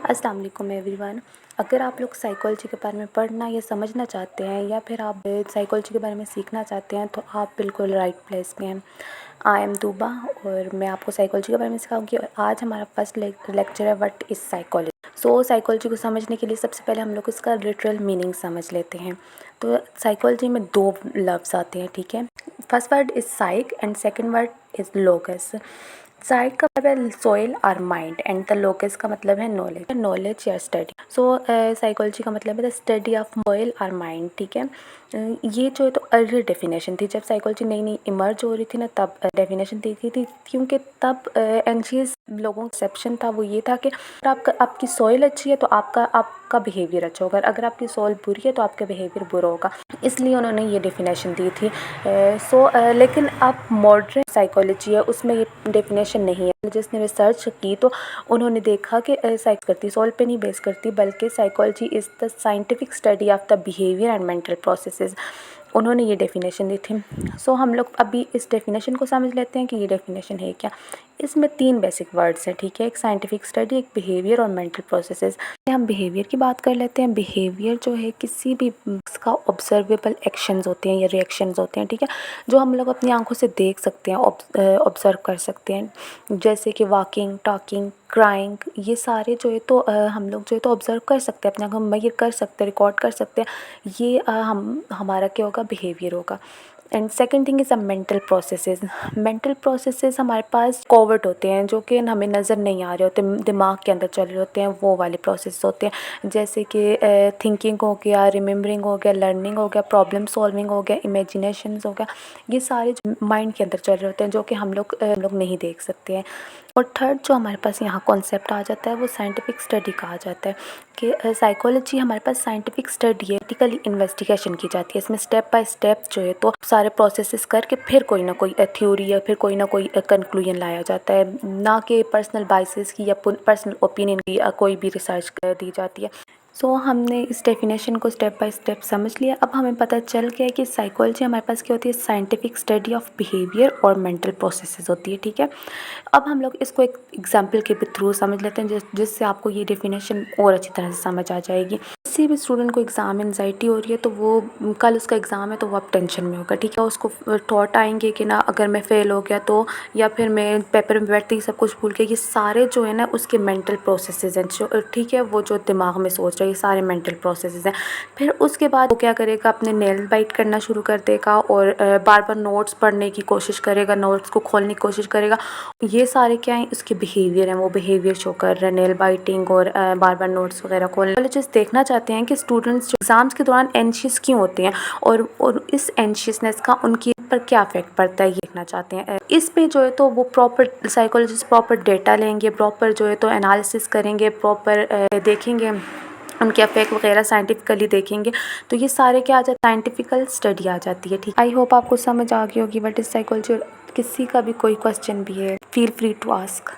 अस्सलाम वालेकुम एवरीवन। अगर आप लोग साइकोलॉजी के बारे में पढ़ना या समझना चाहते हैं या फिर आप साइकोलॉजी के बारे में सीखना चाहते हैं तो आप बिल्कुल राइट प्लेस पे हैं। आई एम तूबा और मैं आपको साइकोलॉजी के बारे में सिखाऊंगी। और आज हमारा फर्स्ट लेक्चर है what is psychology. So psychology को समझने के लिए सबसे पहले हम लोग इसका लिटरल मीनिंग समझ लेते हैं। तो साइकोलॉजी में दो लफ्ज़ आते हैं, ठीक है। First word is psych and second word is locus. Psych का मतलब है सोइल और माइंड एंड द लोकस का मतलब है नॉलेज या स्टडी। सो साइकोलॉजी का मतलब है द स्टडी ऑफ सोइल और माइंड, ठीक है। ये जो है तो अर्ली डेफिनेशन थी, जब साइकोलॉजी नई नई इमर्ज हो रही थी ना, तब डेफिनेशन दी गई थी। क्योंकि तब एंशियस लोगों का एक्सेप्शन था, वो ये था कि अगर आपकी सॉइल अच्छी है तो आपका बिहेवियर अच्छा होगा, अगर आपकी सॉइल बुरी है तो आपका बिहेवियर बुरा होगा। इसलिए उन्होंने ये डेफिनेशन दी थी। लेकिन अब मॉडर्न साइकोलॉजी है उसमें ये डेफिनेशन नहीं है। जिसने रिसर्च की तो उन्होंने देखा कि साइक करती सॉल्व पे नहीं बेस करती, बल्कि psychology is the scientific study of the behaviour and mental processes. उन्होंने ये डेफिनेशन दी थी। सो हम लोग अभी इस डेफिनेशन को समझ लेते हैं कि ये डेफिनेशन है क्या। इसमें 3 बेसिक वर्ड्स हैं, ठीक है। एक साइंटिफिक स्टडी, एक बिहेवियर और मेंटल प्रोसेसेस। हम बिहेवियर की बात कर लेते हैं। बिहेवियर जो है किसी भी का ऑब्जर्वेबल एक्शंस होते हैं या रिएक्शंस होते हैं, ठीक है, जो हम लोग अपनी आंखों से देख सकते हैं, ऑब्जर्व कर सकते हैं। जैसे कि वॉकिंग, टॉकिंग, क्राइंग, ये सारे जो है तो हम लोग जो है तो ऑब्जर्व कर सकते हैं, अपने आंखों में मेजर कर सकते हैं, रिकॉर्ड कर सकते हैं। ये हमारा क्या होगा, बिहेवियर होगा। And second thing is a mental processes. Mental processes हमारे पास कोवर्ट होते हैं, जो कि हमें नज़र नहीं आ रहे होते, दिमाग के अंदर चल रहे होते हैं, वो वाले प्रोसेस होते हैं। जैसे कि थिंकिंग हो गया, रिमेंबरिंग हो गया, लर्निंग हो गया, प्रॉब्लम सॉल्विंग हो गया, इमेजिनेशन हो गया। ये सारे जो माइंड के अंदर चल रहे होते हैं, जो कि हम लोग नहीं देख सकते हैं। और थर्ड जो हमारे पास यहाँ कॉन्सेप्ट आ जाता है वो साइंटिफिक स्टडी कहा जाता है। कि साइकोलॉजी हमारे पास साइंटिफिक स्टडी है, प्रैक्टिकली इन्वेस्टिगेशन की जाती है। इसमें स्टेप बाय स्टेप जो है तो सारे प्रोसेसेस करके फिर कोई ना कोई थ्योरी या फिर कोई ना कोई कंक्लूजन लाया जाता है, ना कि पर्सनल बाइसेस की या पर्सनल ओपिनियन की कोई भी रिसर्च दी जाती है। सो हमने इस डेफिनेशन को स्टेप बाय स्टेप समझ लिया। अब हमें पता चल गया कि साइकोलॉजी हमारे पास क्या होती है, साइंटिफिक स्टडी ऑफ बिहेवियर और मेंटल प्रोसेसेस होती है, ठीक है। अब हम लोग इसको एक एग्जांपल के थ्रू समझ लेते हैं, जिससे आपको ये डेफिनेशन और अच्छी तरह से समझ आ जाएगी। किसी भी स्टूडेंट को एग्ज़ाम एंजाइटी हो रही है तो वो कल उसका एग्ज़ाम है तो वो अब टेंशन में होगा, ठीक है। उसको थॉट आएंगे कि ना अगर मैं फ़ेल हो गया तो, या फिर मैं पेपर में बैठते ही सब कुछ भूल गया। ये सारे जो है ना उसके मेंटल प्रोसेसेस हैं, ठीक है। वो जो दिमाग में सोच रहे हैं, ये सारे मेंटल प्रोसेसेस हैं। फिर उसके बाद वो क्या करेगा, अपने नेल बाइट करना शुरू कर देगा और बार बार नोट्स पढ़ने की कोशिश करेगा, नोट्स को खोलने की कोशिश करेगा। ये सारे क्या हैं, उसके बिहेवियर हैं। वो बिहेवियर शो कर रहे हैं, नेल बाइटिंग और बार बार नोट्स वगैरह खोलने। कॉलेजेस देखना चाहते हैं कि स्टूडेंट्स एग्ज़ाम्स के दौरान एंशियस क्यों होते हैं और इस एंशियसनेस का उनकी पर क्या इफेक्ट पड़ता है, ये देखना चाहते हैं। इस पे जो है तो वो प्रॉपर साइकोलॉजिस्ट प्रॉपर डेटा लेंगे, प्रॉपर जो है तो एनालिसिस करेंगे, प्रॉपर देखेंगे उनके इफेक्ट वगैरह, साइंटिफिकली देखेंगे। तो ये सारे क्या आ जाता है, साइंटिफिकल स्टडी आ जाती है, ठीक। आई होप आपको समझ आ गई होगी व्हाट इज़ साइकोलॉजी। किसी का भी कोई क्वेश्चन भी है, फील फ्री टू आस्क।